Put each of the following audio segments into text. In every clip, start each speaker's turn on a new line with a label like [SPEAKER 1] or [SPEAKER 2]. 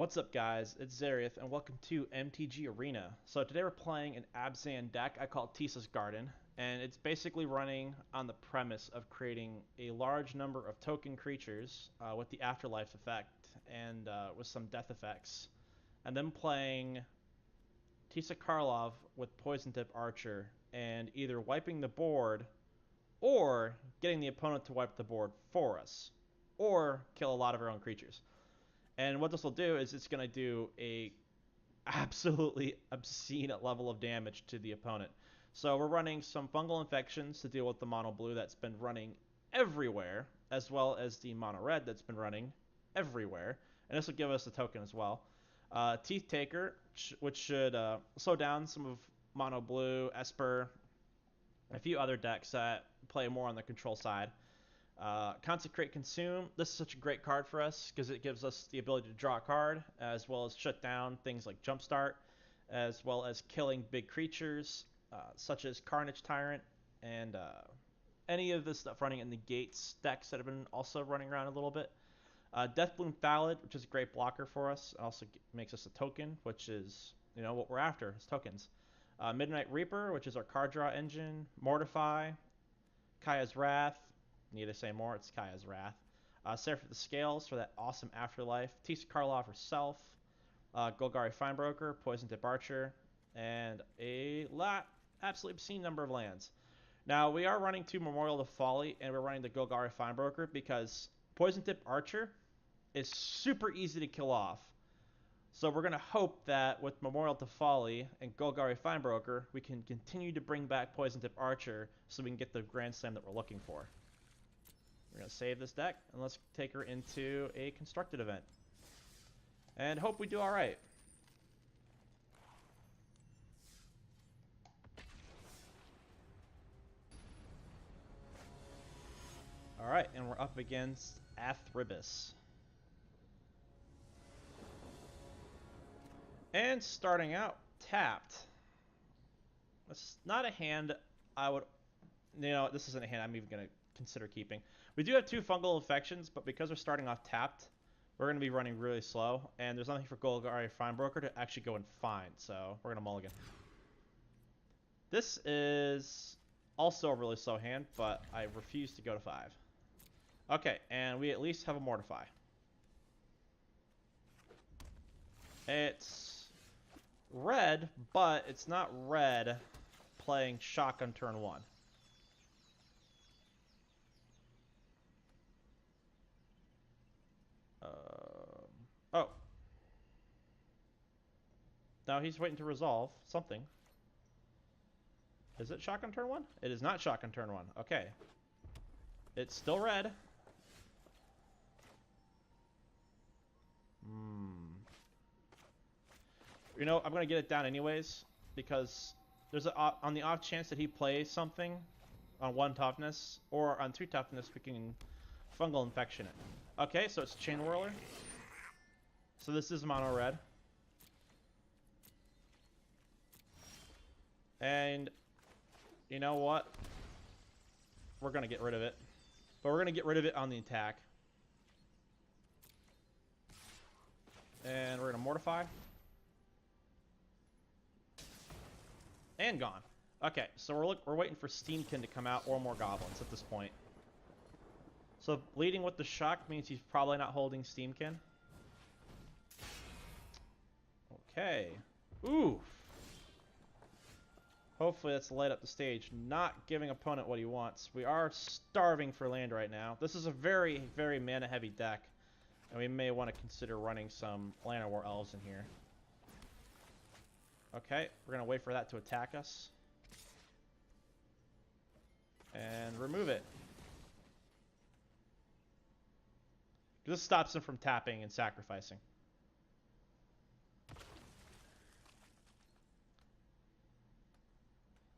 [SPEAKER 1] What's up, guys? It's Zareth, and welcome to MTGArena. So today we're playing an Abzan deck I call Teysa's Garden, and it's basically running on the premise of creating a large number of token creatures with the Afterlife effect and with some death effects, and then playing Teysa Karlov with Poison Tip Archer and either wiping the board or getting the opponent to wipe the board for us, or kill a lot of our own creatures. And what this will do is it's going to do a absolutely obscene level of damage to the opponent. So we're running some fungal infections to deal with the mono blue that's been running everywhere, as well as the mono red that's been running everywhere. And this will give us a token as well. Teeth Taker, which should slow down some of mono blue, Esper, a few other decks that play more on the control side. Consecrate Consume. This is such a great card for us because it gives us the ability to draw a card, as well as shut down things like Jumpstart, as well as killing big creatures, such as Carnage Tyrant, and any of the stuff running in the Gates decks that have been also running around a little bit. Deathbloom Thallid, which is a great blocker for us. It also makes us a token, which is, what we're after, is tokens. Midnight Reaper, which is our card draw engine. Mortify. Kaya's Wrath. Need to say more, it's Kaya's Wrath. Seraph of the Scales for that awesome Afterlife. Teysa Karlov herself. Golgari Finebroker, Poison Tip Archer, and a absolutely obscene number of lands. Now, we are running 2 Memorial to Folly, and we're running the Golgari Finebroker because Poison Tip Archer is super easy to kill off. So we're going to hope that with Memorial to Folly and Golgari Finebroker, we can continue to bring back Poison Tip Archer so we can get the Grand Slam that we're looking for. We're going to save this deck, and let's take her into a constructed event. And hope we do alright. Alright, and we're up against Athribis. And starting out, tapped. It's not a hand I would... this isn't a hand I'm even going to consider keeping. We do have 2 fungal infections, but because we're starting off tapped, we're going to be running really slow, and there's nothing for Golgari Finebroker to actually go and find, so we're going to mulligan. This is also a really slow hand, but I refuse to go to 5. Okay, and we at least have a Mortify. It's red, but it's not red playing Shock on turn 1. Oh. Now he's waiting to resolve something. Is it Shock on turn 1? It is not Shock on turn 1. Okay. It's still red. I'm going to get it down anyways, because there's on the off chance that he plays something on 1 toughness, or on 2 toughness, we can fungal infection it. Okay, so it's Chain Whirler. So this is mono red. And you know what? We're going to get rid of it. But we're going to get rid of it on the attack. And we're going to Mortify. And gone. Okay, so we're waiting for Steamkin to come out, or more goblins at this point. So leading with the Shock means he's probably not holding Steamkin. Okay. Ooh. Hopefully that's light up the stage. Not giving opponent what he wants. We are starving for land right now. This is a very, very mana-heavy deck. And we may want to consider running some Llanowar Elves in here. Okay, we're going to wait for that to attack us. And remove it. This stops him from tapping and sacrificing.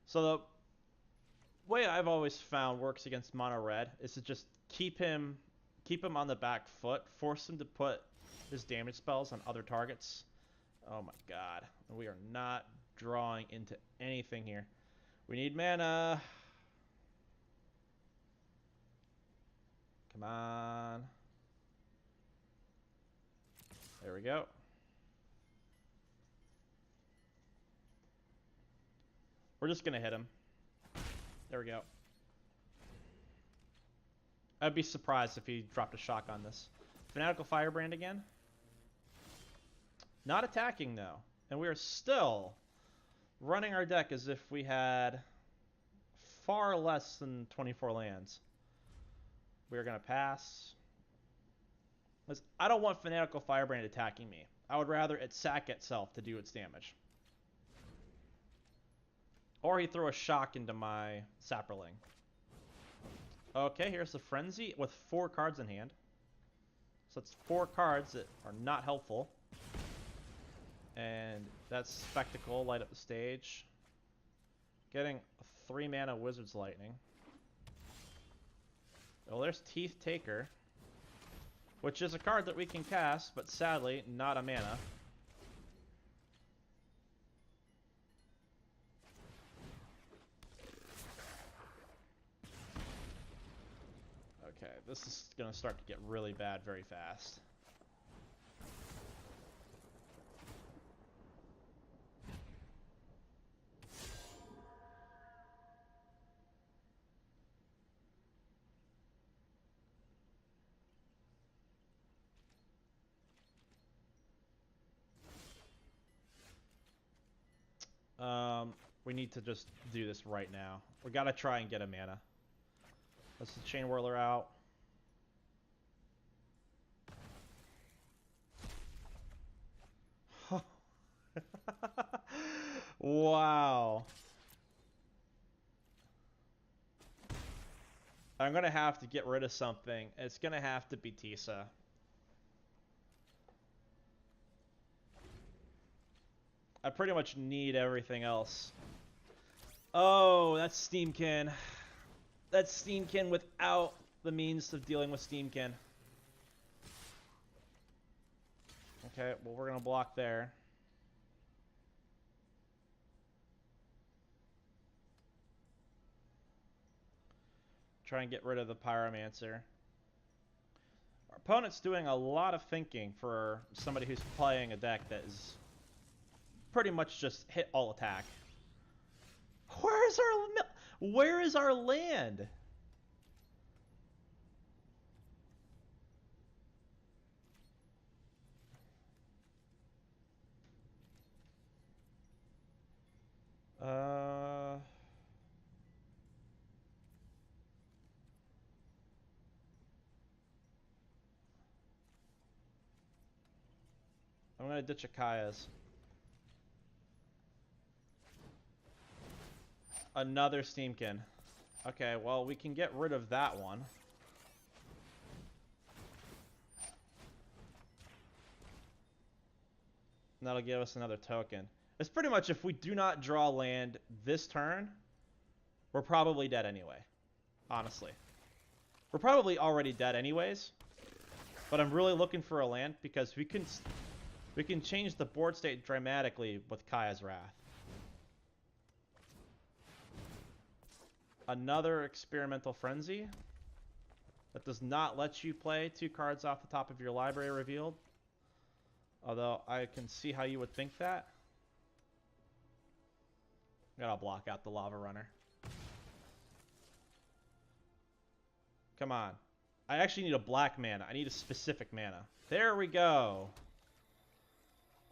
[SPEAKER 1] So the way I've always found works against mono red is to just keep him on the back foot, force him to put his damage spells on other targets. Oh my god, we are not drawing into anything here. We need mana. Come on. There we go. We're just gonna hit him. There we go. I'd be surprised if he dropped a shock on this. Fanatical Firebrand again. Not attacking though. And we are still running our deck as if we had far less than 24 lands. We're gonna pass. I don't want Fanatical Firebrand attacking me. I would rather it sack itself to do its damage. Or he throw a shock into my Saproling. Okay, here's the Frenzy with 4 cards in hand. So it's 4 cards that are not helpful. And that's Spectacle, light up the stage. Getting a 3 mana Wizard's Lightning. Well, there's Teeth Taker, which is a card that we can cast, but sadly, not a mana. Okay, this is going to start to get really bad very fast. We need to just do this right now. We gotta try and get a mana. Let's the Chain Whirler out. Wow. I'm gonna have to get rid of something. It's gonna have to be Teysa. I pretty much need everything else. Oh, that's Steamkin. That's Steamkin without the means of dealing with Steamkin. Okay, well, we're going to block there. Try and get rid of the Pyromancer. Our opponent's doing a lot of thinking for somebody who's playing a deck that is pretty much just hit all attack. Where is our land? I'm gonna ditch Akaya's. Another Steamkin. Okay, well, we can get rid of that one. And that'll give us another token. It's pretty much if we do not draw land this turn, we're probably dead anyway. Honestly. We're probably already dead anyways. But I'm really looking for a land because we can change the board state dramatically with Kaya's Wrath. Another Experimental Frenzy that does not let you play 2 cards off the top of your library revealed. Although I can see how you would think that. Gotta block out the Lava Runner. Come on. I actually need a black mana. I need a specific mana. There we go.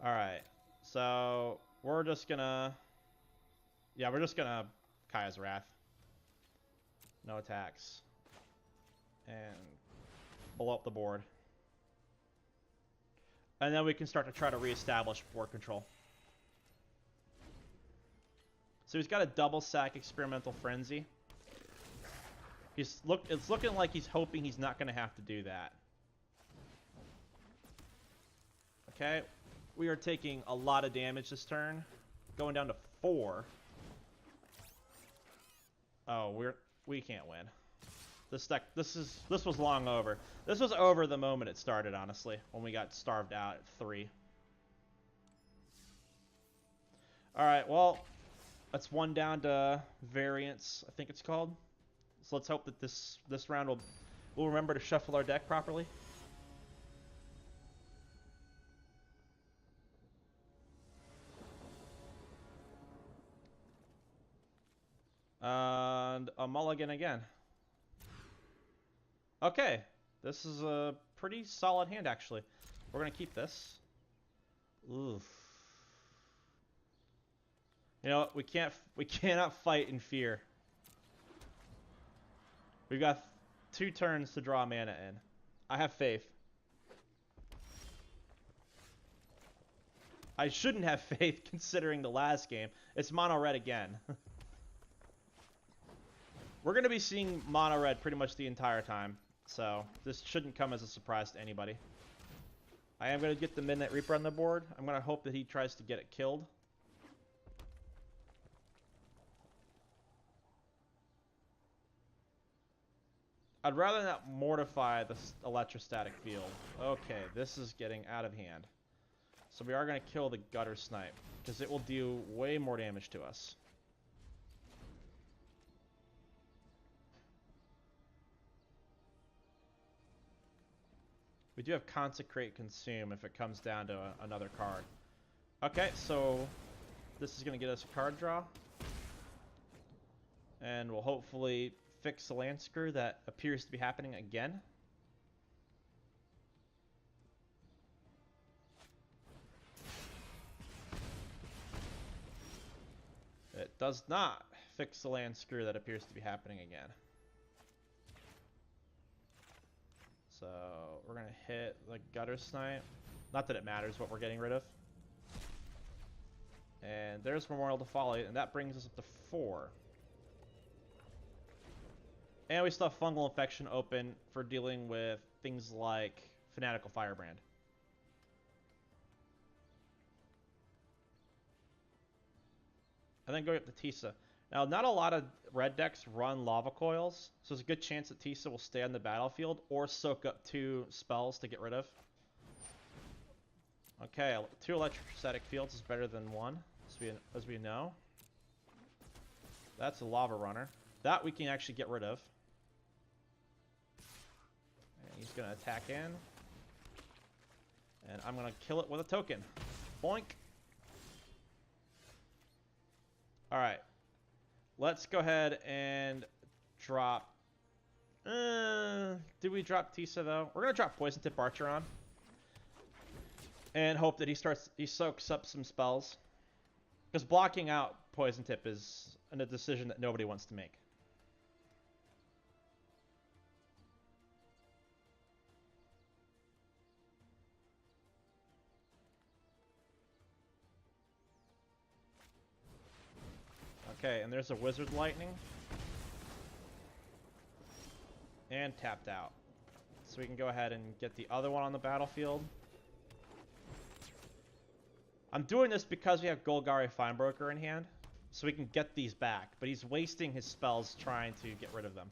[SPEAKER 1] Alright. So, we're just gonna... Yeah, we're just gonna Kaya's Wrath. No attacks. And blow up the board. And then we can start to try to reestablish board control. So he's got a double sack Experimental Frenzy. It's looking like he's hoping he's not going to have to do that. Okay. We are taking a lot of damage this turn. Going down to 4. Oh, we can't win. This deck, this was long over. This was over the moment it started, honestly, when we got starved out at 3. Alright, well, that's 1 down to variance, I think it's called. So let's hope that this round we'll remember to shuffle our deck properly. And a mulligan again. Okay, this is a pretty solid hand, actually. We're gonna keep this. Oof. You know, we cannot fight in fear. We've got 2 turns to draw mana in. I have faith. I shouldn't have faith considering the last game. It's mono red again. We're going to be seeing mono red pretty much the entire time. So this shouldn't come as a surprise to anybody. I am going to get the Midnight Reaper on the board. I'm going to hope that he tries to get it killed. I'd rather not mortify the electrostatic field. Okay, this is getting out of hand. So we are going to kill the Gutter Snipe, because it will do way more damage to us. We do have Consecrate Consume if it comes down to another card. Okay, so this is going to get us a card draw. And we'll hopefully fix the land screw that appears to be happening again. It does not fix the land screw that appears to be happening again. So we're going to hit the Gutter Snipe. Not that it matters what we're getting rid of. And there's Memorial to Folly, and that brings us up to 4. And we still have Fungal Infection open for dealing with things like Fanatical Firebrand. And then going up to Teysa. Now, not a lot of red decks run Lava Coils, so there's a good chance that Teysa will stay on the battlefield or soak up 2 spells to get rid of. Okay, 2 Electrostatic Fields is better than 1, as we know. That's a Lava Runner. That we can actually get rid of. And he's going to attack in. And I'm going to kill it with a token. Boink. Alright. Let's go ahead and drop... did we drop Teysa, though? We're going to drop Poison Tip Archer on. And hope that he soaks up some spells. Because blocking out Poison Tip is a decision that nobody wants to make. Okay, and there's a Wizard Lightning. And tapped out. So we can go ahead and get the other one on the battlefield. I'm doing this because we have Golgari Finebroker in hand. So we can get these back. But he's wasting his spells trying to get rid of them.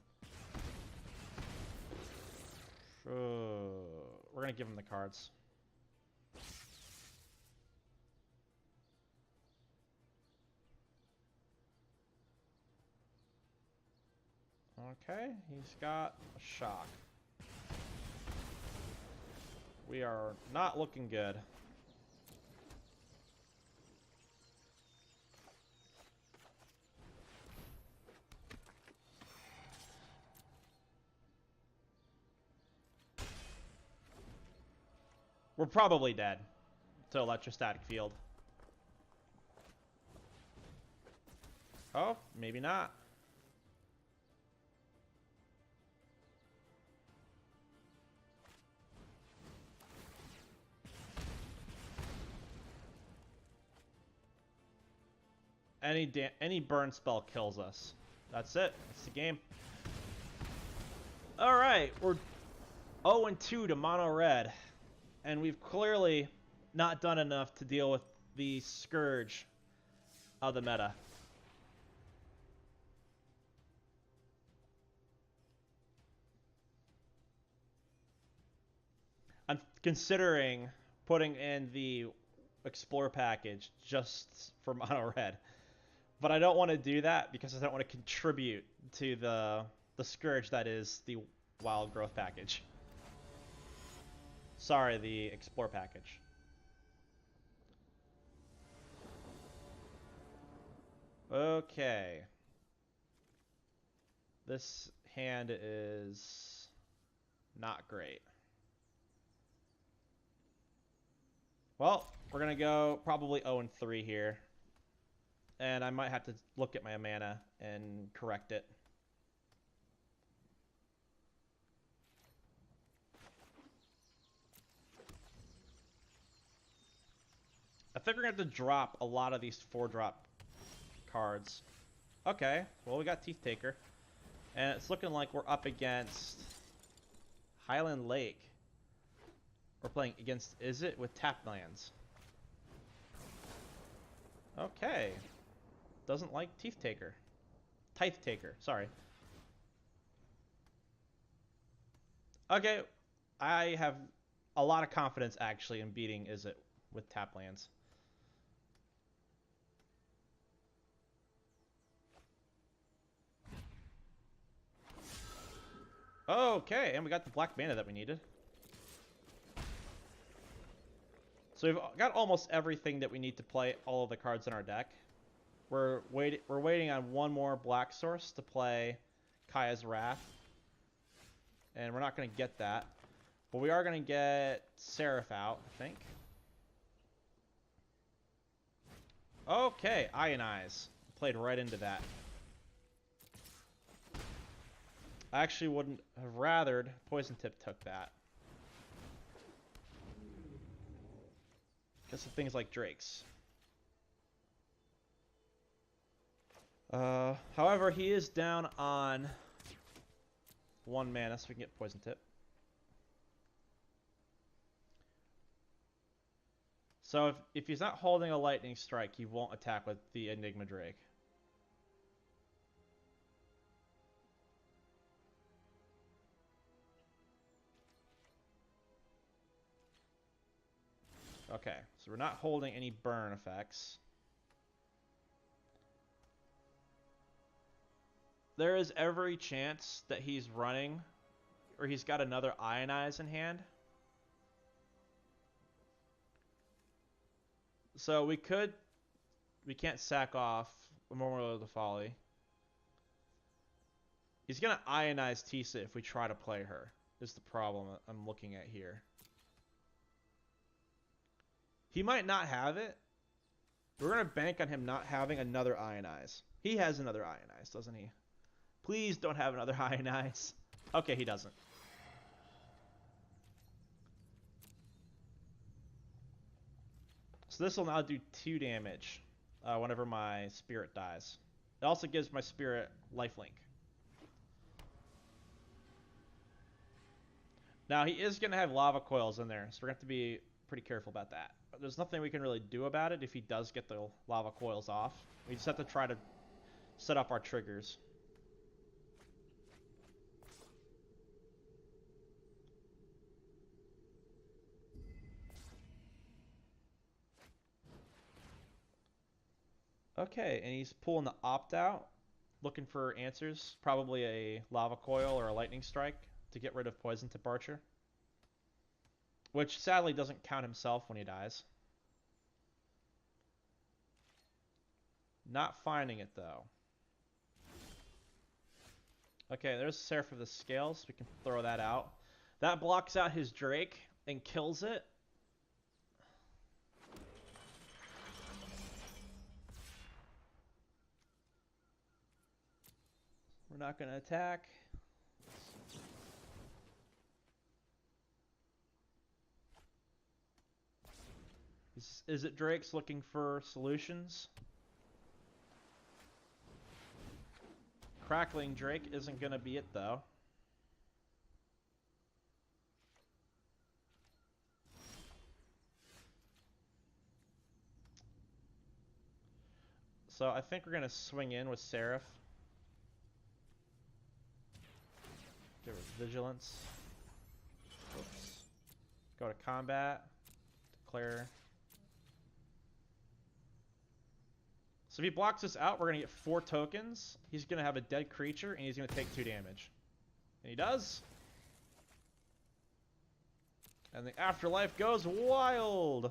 [SPEAKER 1] We're going to give him the cards. Okay, he's got a shock. We are not looking good. We're probably dead to Electrostatic Field. Oh, maybe not. Any burn spell kills us. That's it. That's the game. Alright, we're 0-2 to mono red. And we've clearly not done enough to deal with the scourge of the meta. I'm considering putting in the Explore package just for mono red. But I don't want to do that because I don't want to contribute to the scourge that is the Wild Growth package. Sorry, the Explore package. Okay. This hand is not great. Well, we're going to go probably 0-3 here. And I might have to look at my mana and correct it. I think we're going to have to drop a lot of these 4-drop cards. Okay, well we got Teeth Taker. And it's looking like we're up against Highland Lake. We're playing against Is It with tap lands. Okay. Doesn't like Teeth Taker. Tithe Taker, sorry. Okay, I have a lot of confidence actually in beating Is It with tap lands. Okay, and we got the black mana that we needed. So we've got almost everything that we need to play all of the cards in our deck. We're waiting on one more black source to play Kaya's Wrath. And we're not going to get that. But we are going to get Seraph out, I think. Okay, Ionize. Played right into that. I actually wouldn't have rathered Poison Tip took that. Because of things like Drakes. However, he is down on 1 mana, so we can get Poison Tip. So if he's not holding a Lightning Strike, he won't attack with the Enigma Drake. Okay, so we're not holding any burn effects. There is every chance that he's running, or he's got another Ionize in hand. So we can't sack off Memorial of the Folly. He's going to Ionize Teysa if we try to play her, is the problem I'm looking at here. He might not have it. We're going to bank on him not having another Ionize. He has another Ionize, doesn't he? Please don't have another Ionize. Okay, he doesn't. So this will now do 2 damage whenever my spirit dies. It also gives my spirit lifelink. Now, he is going to have lava coils in there, so we're going to have to be pretty careful about that. But there's nothing we can really do about it if he does get the lava coils off. We just have to try to set up our triggers. Okay, and he's pulling the opt-out, looking for answers. Probably a lava coil or a lightning strike to get rid of Poison Tip Archer. Which sadly doesn't count himself when he dies. Not finding it though. Okay, there's Seraph of the Scales. We can throw that out. That blocks out his Drake and kills it. We're not going to attack. Is it Drake's looking for solutions? Crackling Drake isn't going to be it though. So I think we're going to swing in with Seraph. Give us Vigilance. Oops. Go to combat. Declare. So if he blocks us out, we're going to get 4 tokens. He's going to have a dead creature, and he's going to take 2 damage. And he does. And the afterlife goes wild.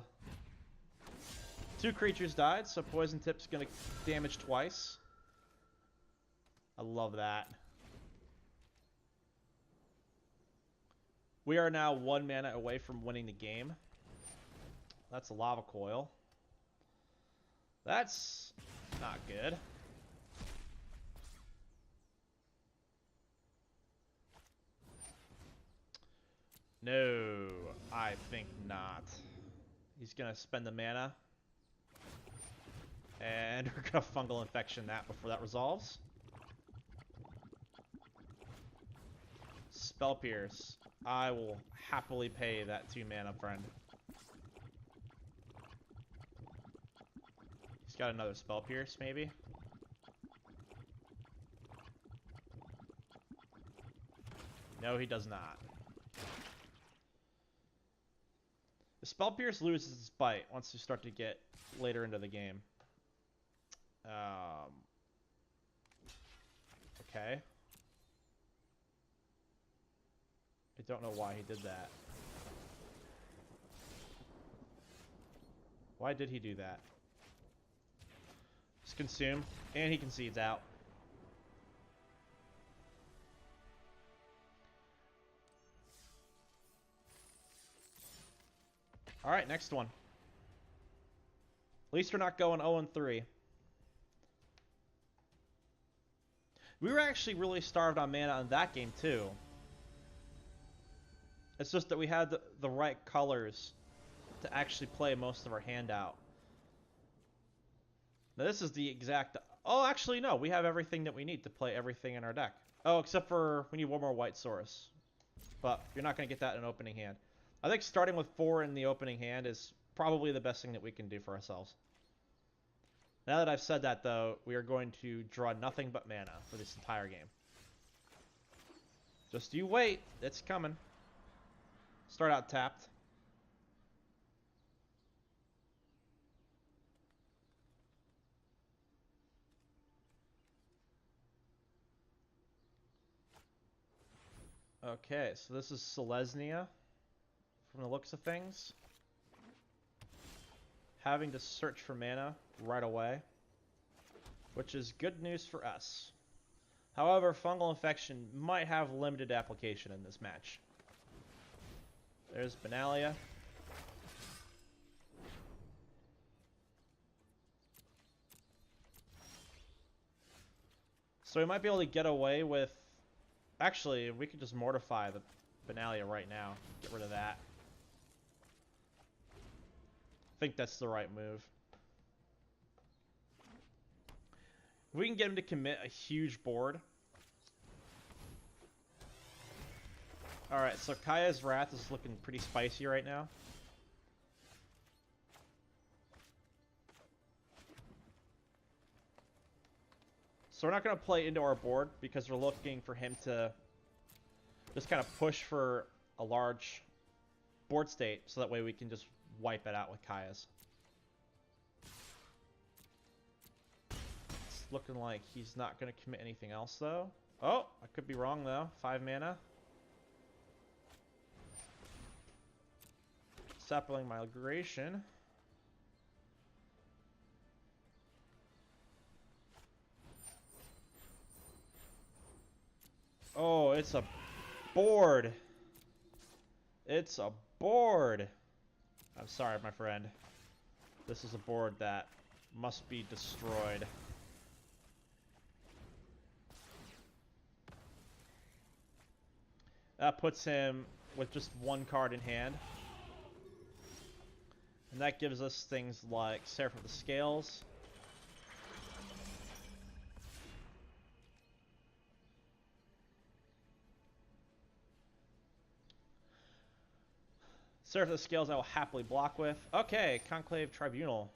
[SPEAKER 1] 2 creatures died, so Poison Tip's going to damage twice. I love that. We are now 1 mana away from winning the game. That's a lava coil. That's not good. No, I think not. He's gonna spend the mana. And we're gonna fungal infection that before that resolves. Spell Pierce. I will happily pay that 2 mana, friend. He's got another Spell Pierce, maybe? No, he does not. The Spell Pierce loses its bite once you start to get later into the game. Okay. I don't know why he did that. Why did he do that? Just consume, and he concedes out. Alright, next one. At least we're not going 0-3. We were actually really starved on mana on that game, too. It's just that we had the right colors to actually play most of our hand out. Now this is the exact... Oh, actually, no. We have everything that we need to play everything in our deck. Oh, except for we need 1 more white source. But you're not going to get that in opening hand. I think starting with 4 in the opening hand is probably the best thing that we can do for ourselves. Now that I've said that, though, we are going to draw nothing but mana for this entire game. Just you wait. It's coming. Start out tapped. Okay, so this is Selesnya, from the looks of things. Having to search for mana right away, which is good news for us. However, Fungal Infection might have limited application in this match. There's Benalia. So we might be able to get away with... Actually, we could just mortify the Benalia right now. Get rid of that. I think that's the right move. If we can get him to commit a huge board. Alright, so Kaya's Wrath is looking pretty spicy right now. So we're not going to play into our board because we're looking for him to just kind of push for a large board state so that way we can just wipe it out with Kaya's. It's looking like he's not going to commit anything else though. Oh, I could be wrong though. 5 mana. Sapling Migration. Oh, it's a board. It's a board. I'm sorry, my friend. This is a board that must be destroyed. That puts him with just 1 card in hand. And that gives us things like Seraph of the Scales. Seraph of the Scales I will happily block with. Okay, Conclave Tribunal.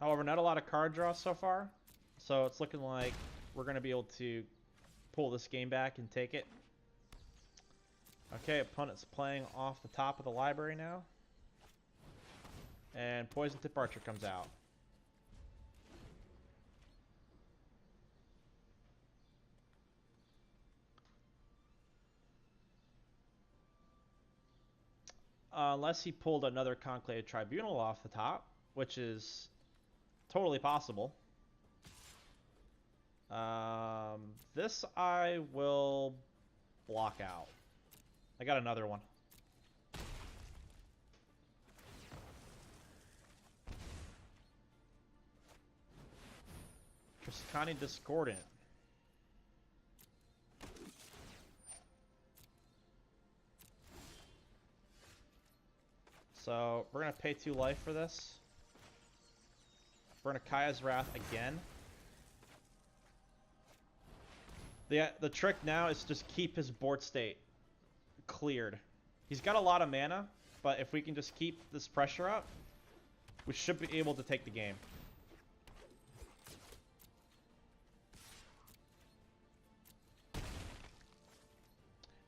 [SPEAKER 1] However, not a lot of card draw so far. So it's looking like we're going to be able to pull this game back and take it. Okay, opponent's playing off the top of the library now. And Poison Tip Archer comes out. Unless he pulled another Conclave Tribunal off the top, which is totally possible. This I will block out. I got another one. Triskani Discordant. So, we're going to pay 2 life for this. Burn a Kaya's Wrath again. The trick now is to just keep his board state cleared. He's got a lot of mana, but if we can just keep this pressure up, we should be able to take the game.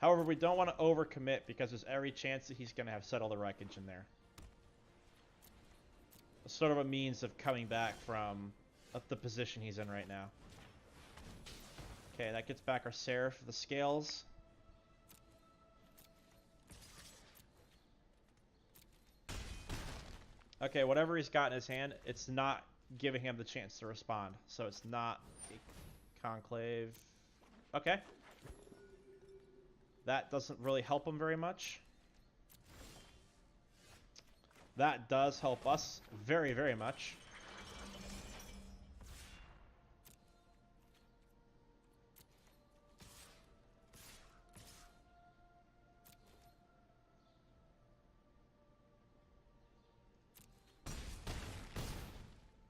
[SPEAKER 1] However, we don't want to overcommit because there's every chance that he's going to have Settle the Wreckage in there. It's sort of a means of coming back from the position he's in right now. Okay, that gets back our Seraph for the scales. Okay, whatever he's got in his hand, it's not giving him the chance to respond. So it's not a Conclave. Okay. That doesn't really help him very much. That does help us very, very much.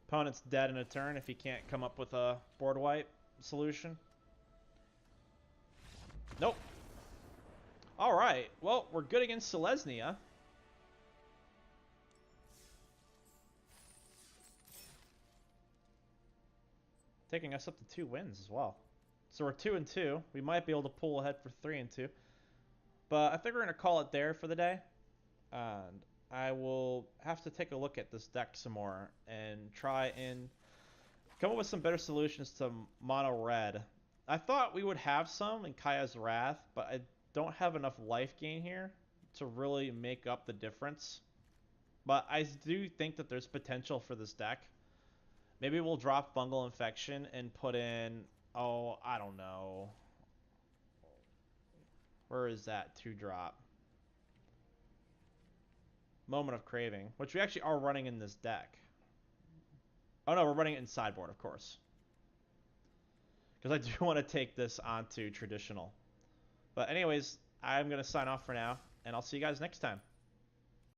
[SPEAKER 1] Opponent's dead in a turn if he can't come up with a board wipe solution. Nope. Alright, well, we're good against Selesnya. Taking us up to 2 wins as well. So we're 2-2. We might be able to pull ahead for 3-2. But I think we're going to call it there for the day. And I will have to take a look at this deck some more and try and come up with some better solutions to mono red. I thought we would have some in Kaya's Wrath, but I don't have enough life gain here to really make up the difference. But I do think that there's potential for this deck. Maybe we'll drop Fungal Infection and put in, oh, I don't know. Where is that 2-drop? Moment of Craving, which we actually are running in this deck. Oh no, we're running it in sideboard, of course. Because I do want to take this onto traditional. But anyways, I'm going to sign off for now, and I'll see you guys next time.